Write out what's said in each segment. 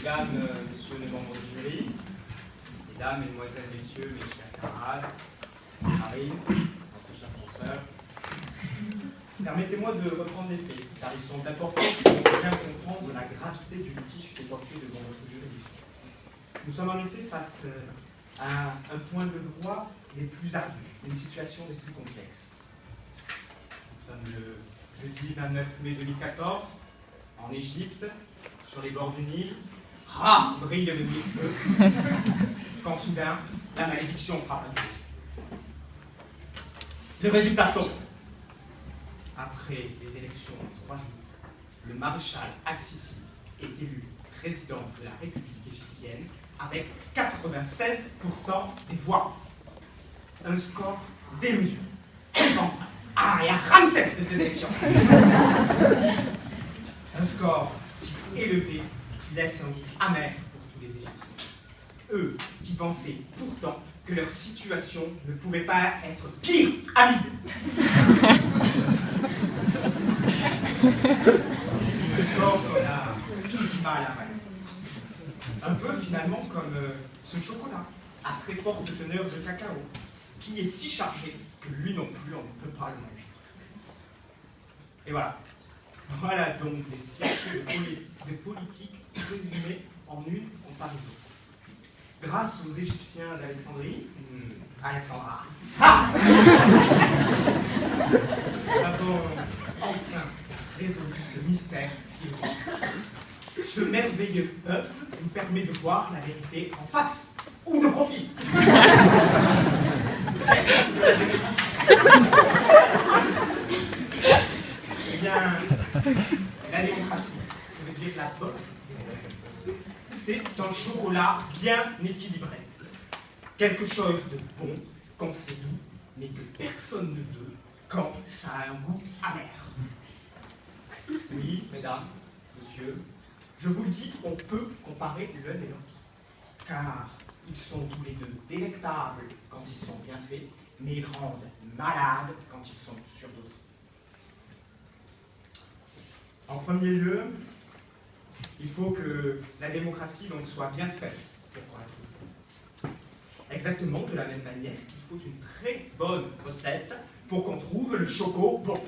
Mesdames, Messieurs les membres du jury, Mesdames, Mesdemoiselles, Messieurs, mes chers camarades, Marine, notre chère professeur, permettez-moi de reprendre les faits, car ils sont importants pour bien comprendre la gravité du litige qui est porté devant notre juridiction. Nous sommes en effet face à un point de droit les plus ardus, une situation les plus complexes. Nous sommes le jeudi 29 mai 2014, en Égypte, sur les bords du Nil. Brille le mille-feu, quand soudain, la malédiction frappe à nous. Le résultat tombe. Après les élections en 3 jours, le maréchal Al-Sisi est élu président de la République égyptienne avec 96% des voix. Un score démesuré. On pense à Ramsès de ces élections. Un score si élevé qu'il laisse un goût amer pour tous les Égyptiens. Eux qui pensaient pourtant que leur situation ne pouvait pas être pire, Hamid. Le score qu'on a tous du mal à avaler. Un peu finalement comme ce chocolat à très forte teneur de cacao, qui est si chargé que lui non plus on ne peut pas le manger. Et voilà. Voilà donc des siècles de politique résumés en une comparaison. Grâce aux Égyptiens d'Alexandrie, Alexandra, nous avons enfin résolu ce mystère philosophique. Ce merveilleux peuple nous permet de voir la vérité en face ou de profil. Eh bien, la démocratie, ça veut dire la bonne démocratie. C'est un chocolat bien équilibré. Quelque chose de bon quand c'est doux, mais que personne ne veut quand ça a un goût amer. Oui, mesdames, messieurs, je vous le dis, on peut comparer l'un et l'autre. Car ils sont tous les deux délectables quand ils sont bien faits, mais ils rendent malades quand ils sont surdosés. En premier lieu, il faut que la démocratie donc, soit bien faite pour être bonne. Exactement de la même manière qu'il faut une très bonne recette pour qu'on trouve le choco bon.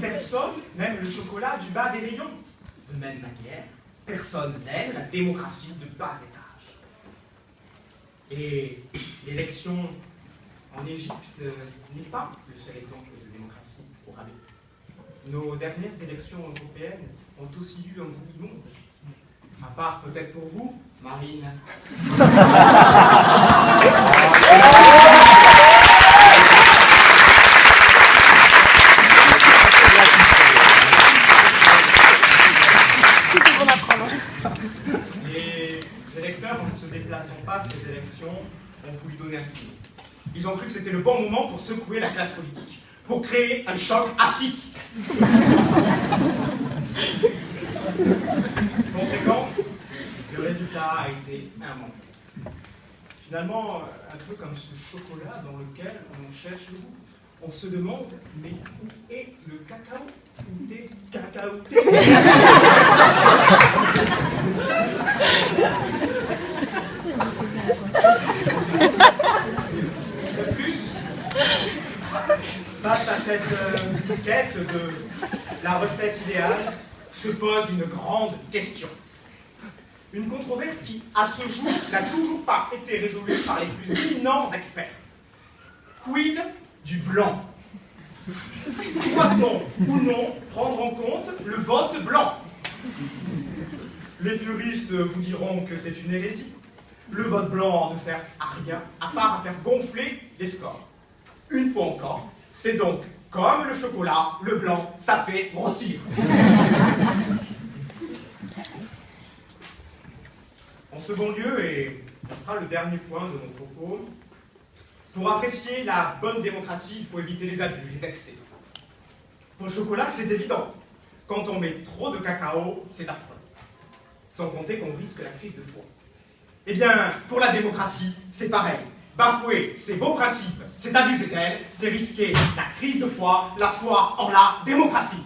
Personne n'aime le chocolat du bas des rayons. De même manière, personne n'aime la démocratie de bas étage. Et l'élection en Égypte n'est pas le seul exemple de démocratie au rabais. Nos dernières élections européennes ont aussi eu un goût de monde. À part peut-être pour vous, Marine. Les électeurs, en ne se déplaçant pas à ces élections, ont voulu donner un signe. Ils ont cru que c'était le bon moment pour secouer la classe politique, pour créer un choc à pic. Conséquence, le résultat a été immanquable. Finalement, un peu comme ce chocolat dans lequel on cherche le goût. On se demande, mais où est le cacao? Où est cacao? De plus, face à cette quête de la recette idéale, se pose une grande question. Une controverse qui, à ce jour, n'a toujours pas été résolue par les plus éminents experts. Quid du blanc? Doit-on ou non prendre en compte le vote blanc? Les puristes vous diront que c'est une hérésie. Le vote blanc ne sert à rien, à part à faire gonfler les scores. Une fois encore, c'est donc comme le chocolat, le blanc, ça fait grossir. En second lieu, et ce sera le dernier point de mon propos, pour apprécier la bonne démocratie, il faut éviter les abus, les excès. Pour le chocolat, c'est évident. Quand on met trop de cacao, c'est affreux. Sans compter qu'on risque la crise de foie. Eh bien, pour la démocratie, c'est pareil. Bafouer ses beaux principes, c'est abuser d'elle, c'est risquer la crise de foi, la foi en la démocratie.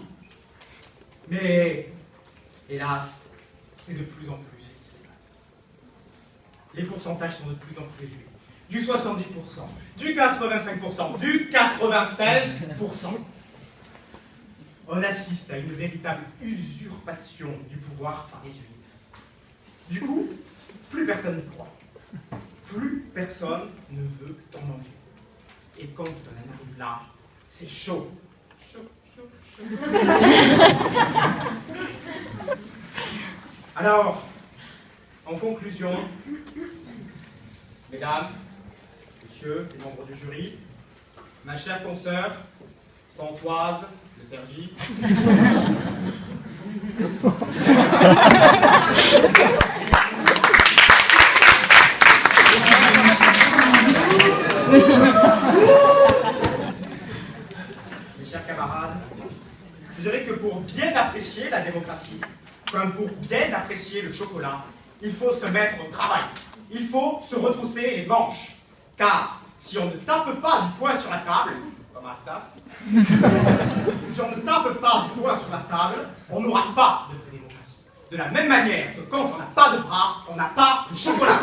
Mais Hélas, c'est de plus en plus ce qui se passe. Les pourcentages sont de plus en plus élevés. Du 70%, du 85%, du 96%. On assiste à une véritable usurpation du pouvoir par les élites. Du coup, plus personne n'y croit. Plus personne ne veut en manger. Et quand on en arrive là, c'est chaud. Chaud, chaud, chaud. Alors, en conclusion, mesdames, messieurs, les membres du jury, ma chère consoeur, Pantoise de Cergy, mes chers camarades, je dirais que pour bien apprécier la démocratie, comme pour bien apprécier le chocolat, il faut se mettre au travail. Il faut se retrousser les manches. Car si on ne tape pas du poing sur la table, comme à Alsace, si on ne tape pas du poing sur la table, on n'aura pas de vraie démocratie. De la même manière que quand on n'a pas de bras, on n'a pas de chocolat.